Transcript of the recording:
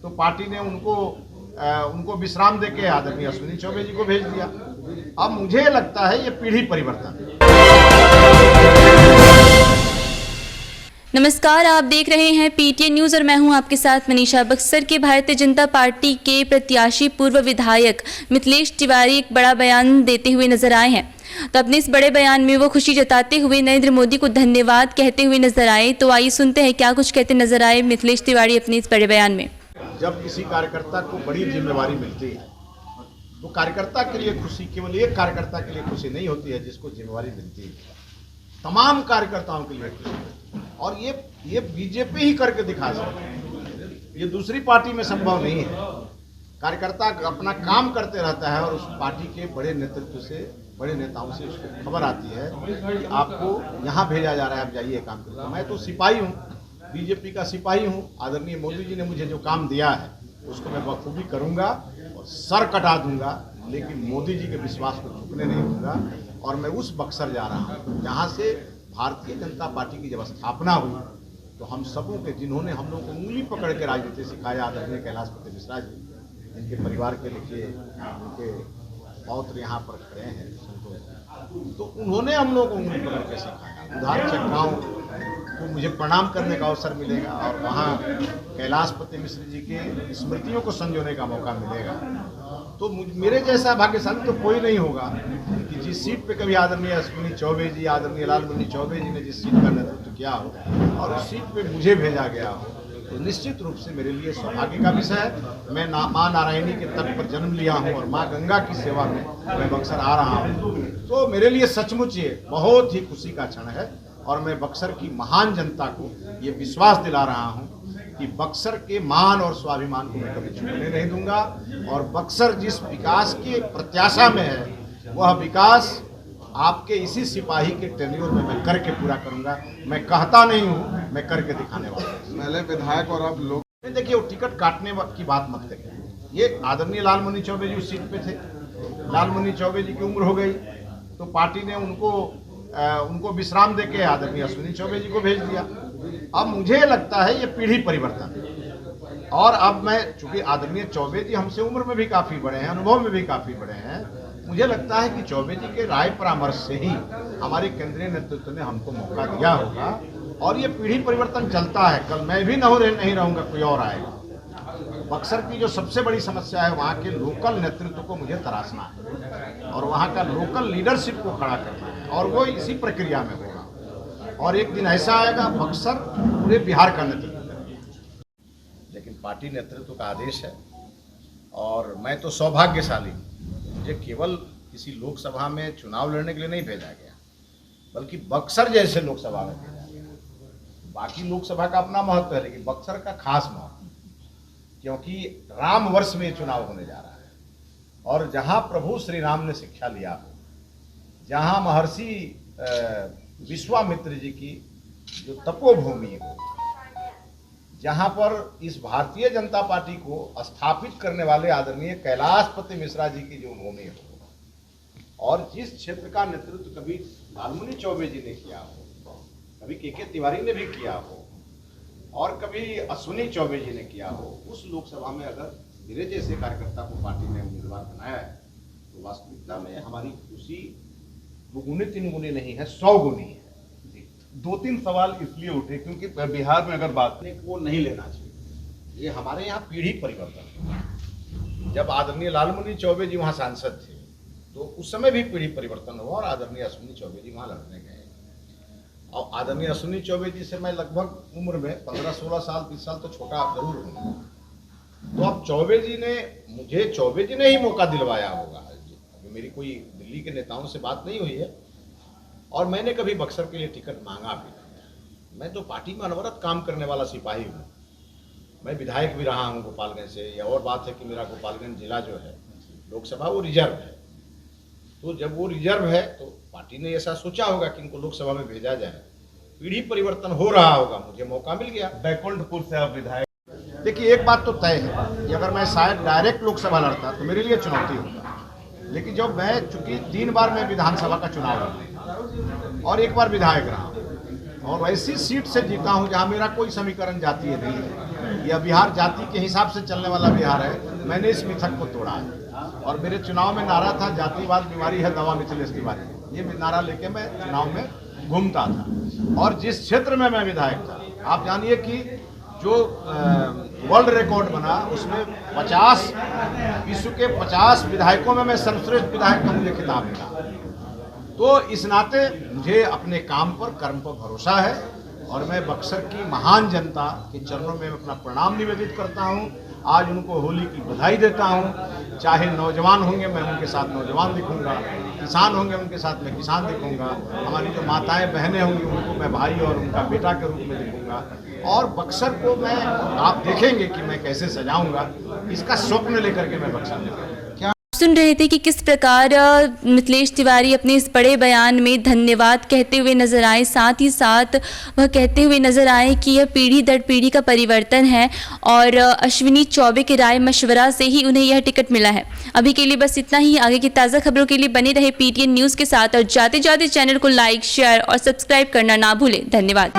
तो पार्टी ने उनको विश्राम देके आदरणीय अश्विनी चौबे जी को भेज दिया। अब मुझे लगता है ये पीढ़ी परिवर्तन। नमस्कार, आप देख रहे हैं पीटीएन न्यूज़ और मैं हूं आपके साथ मनीषा। बक्सर के भारतीय जनता पार्टी के प्रत्याशी पूर्व विधायक मिथिलेश तिवारी एक बड़ा बयान देते हुए नजर आए हैं। तो अपने इस बड़े बयान में वो खुशी जताते हुए नरेंद्र मोदी को धन्यवाद कहते हुए नजर आए। तो आइए सुनते हैं क्या कुछ कहते नजर आए मिथिलेश तिवारी अपने इस बड़े बयान में। जब किसी कार्यकर्ता को बड़ी जिम्मेवारी मिलती है तो कार्यकर्ता के लिए खुशी केवल एक कार्यकर्ता के लिए खुशी नहीं होती है जिसको जिम्मेवारी मिलती है, तमाम कार्यकर्ताओं के लिए खुशी। और ये बीजेपी ही करके दिखा सकती है, ये दूसरी पार्टी में संभव नहीं है। कार्यकर्ता अपना काम करते रहता है और उस पार्टी के बड़े नेतृत्व से, बड़े नेताओं से उसको खबर आती है कि आपको यहाँ भेजा जा रहा है, आप जाइए काम करिए। मैं तो सिपाही हूँ, बीजेपी का सिपाही हूँ। आदरणीय मोदी जी ने मुझे जो काम दिया है उसको मैं बखूबी करूँगा और सर कटा दूंगा, लेकिन मोदी जी के विश्वास को झुकने नहीं दूंगा। और मैं उस बक्सर जा रहा हूँ जहाँ से भारतीय जनता पार्टी की जब स्थापना हुई तो हम सबों के, जिन्होंने हम लोग को उंगली पकड़ के राजनीति सिखाया, आदरणीय कैलाशपति मिश्रा जी, जिनके परिवार के लिए उनके पौत्र यहाँ पर खड़े हैं संतोष, तो उन्होंने हम लोग को उंगली पकड़ के सिखाया। उधार चक्राओं को मुझे प्रणाम करने का अवसर मिलेगा और वहाँ कैलाशपति मिश्र जी के स्मृतियों को संजोने का मौका मिलेगा। तो मेरे जैसा भाग्यशाली तो कोई नहीं होगा कि जिस सीट पे कभी आदरणीय अश्विनी चौबे जी, आदरणीय लालमणि चौबे जी ने जिस सीट का नेतृत्व किया हो और उस सीट पे मुझे भेजा गया हो, तो निश्चित रूप से मेरे लिए सौभाग्य का विषय है। मैं माँ नारायणी के तट पर जन्म लिया हूँ और माँ गंगा की सेवा में मैं बक्सर आ रहा हूँ, तो मेरे लिए सचमुच ये बहुत ही खुशी का क्षण है। और मैं बक्सर की महान जनता को ये विश्वास दिला रहा हूँ कि बक्सर के मान और स्वाभिमान को मैं कभी छूने नहीं दूंगा। और बक्सर जिस विकास के प्रत्याशा में है वह विकास आपके इसी सिपाही के टेन्योर में मैं करके पूरा करूंगा। मैं कहता नहीं हूँ, मैं करके दिखाने वाला हूँ। पहले विधायक और अब लोग देखिए, वो टिकट काटने की बात मत करिए। ये आदरणीय लालमणि चौबे जी उस सीट पे थे, लालमणि चौबे जी की उम्र हो गई तो पार्टी ने उनको विश्राम देके आदरणीय अश्विनी चौबे जी को भेज दिया। अब मुझे लगता है ये पीढ़ी परिवर्तन। और अब मैं, चूंकि आदरणीय चौबे जी हमसे उम्र में भी काफी बड़े हैं, अनुभव में भी काफी बड़े हैं, मुझे लगता है कि चौबे जी के राय परामर्श से ही हमारे केंद्रीय नेतृत्व ने हमको मौका दिया होगा। और ये पीढ़ी परिवर्तन चलता है, कल मैं भी नहीं रहूंगा, कोई और आएगा। बक्सर की जो सबसे बड़ी समस्या है वहाँ के लोकल नेतृत्व को मुझे तराशना है और वहाँ का लोकल लीडरशिप को खड़ा करना है, और वो इसी प्रक्रिया में होगा। और एक दिन ऐसा आएगा बक्सर पूरे बिहार का नेतृत्व करेगा। लेकिन पार्टी नेतृत्व का आदेश है और मैं तो सौभाग्यशाली हूँ, मुझे केवल किसी लोकसभा में चुनाव लड़ने के लिए नहीं भेजा गया, बल्कि बक्सर जैसे लोकसभा में भेजा गया। बाकी लोकसभा का अपना महत्व है, लेकिन बक्सर का खास महत्व, क्योंकि राम वर्ष में चुनाव होने जा रहा है और जहां प्रभु श्री राम ने शिक्षा लिया हो, जहां महर्षि विश्वामित्र जी की जो तपोभूमि हो, जहां पर इस भारतीय जनता पार्टी को स्थापित करने वाले आदरणीय कैलाशपति मिश्रा जी की जो भूमि हो, और जिस क्षेत्र का नेतृत्व कभी लालमणि चौबे जी ने किया हो, कभी के तिवारी ने भी किया हो और कभी अश्विनी चौबे जी ने किया हो, उस लोकसभा में अगर मेरे जैसे कार्यकर्ता को पार्टी ने उम्मीदवार बनाया है तो वास्तविकता में हमारी खुशी दुगुनी तीन गुनी नहीं है, 100 गुनी है। दो तीन सवाल इसलिए उठे क्योंकि बिहार में अगर बात वो नहीं लेना चाहिए। ये हमारे यहाँ पीढ़ी परिवर्तन है। जब आदरणीय लालमणि चौबे जी वहाँ सांसद थे तो उस समय भी पीढ़ी परिवर्तन हुआ और आदरणीय अश्विनी चौबे जी वहाँ लड़ने गए। और आदरणीय अश्विनी चौबे जी से मैं लगभग उम्र में 15-16 साल 20 साल तो छोटा जरूर हूँ। तो अब चौबे जी ने ही मौका दिलवाया होगा। अभी मेरी कोई दिल्ली के नेताओं से बात नहीं हुई है और मैंने कभी बक्सर के लिए टिकट मांगा भी नहीं। मैं तो पार्टी में अनवरत काम करने वाला सिपाही हूँ। मैं विधायक भी रहा हूँ गोपालगंज से। यह और बात है कि मेरा गोपालगंज जिला जो है लोकसभा वो रिजर्व है। तो जब वो रिजर्व है तो पार्टी ने ऐसा सोचा होगा कि इनको लोकसभा में भेजा जाए। पीढ़ी परिवर्तन हो रहा होगा, मुझे मौका मिल गया। बैकुंठपुर से आप विधायक, देखिए एक बात तो तय है कि अगर मैं शायद डायरेक्ट लोकसभा लड़ता तो मेरे लिए चुनौती होगा, लेकिन जब मैं चूंकि 3 बार मैं विधानसभा का चुनाव लड़ा और 1 बार विधायक रहा और ऐसी सीट से जीता हूं जहां मेरा कोई समीकरण जातीय नहीं है, यह बिहार जाति के हिसाब से चलने वाला बिहार है। मैंने इस मिथक को तोड़ा है और मेरे चुनाव में नारा था, जातिवाद बीमारी है, दवा मिथिलेश तिवारी। ये नारा लेके मैं चुनाव में घूमता था और जिस क्षेत्र में मैं विधायक था, आप जानिए कि जो वर्ल्ड रिकॉर्ड बना उसमें 50 विश्व के 50 विधायकों में मैं सर्वश्रेष्ठ विधायक का मुझे खिताब मिला। तो इस नाते मुझे अपने काम पर, कर्म पर भरोसा है और मैं बक्सर की महान जनता के चरणों में अपना प्रणाम निवेदित करता हूं। आज उनको होली की बधाई देता हूं। चाहे नौजवान होंगे मैं उनके साथ नौजवान दिखूंगा, किसान होंगे उनके साथ मैं किसान दिखूंगा, हमारी जो माताएं बहनें होंगी उनको मैं भाई और उनका बेटा के रूप में दिखूंगा। और बक्सर को मैं, आप देखेंगे कि मैं कैसे सजाऊंगा, इसका स्वप्न लेकर के मैं बक्सर में क्या सुन रहे थे कि किस प्रकार मिथिलेश तिवारी अपने इस बड़े बयान में धन्यवाद कहते हुए नजर आए। साथ ही साथ वह कहते हुए नजर आए कि यह पीढ़ी दर पीढ़ी का परिवर्तन है और अश्विनी चौबे के राय मशवरा से ही उन्हें यह टिकट मिला है। अभी के लिए बस इतना ही। आगे की ताज़ा खबरों के लिए बने रहे PTN न्यूज़ के साथ और जाते जाते चैनल को लाइक, शेयर और सब्सक्राइब करना ना भूलें। धन्यवाद।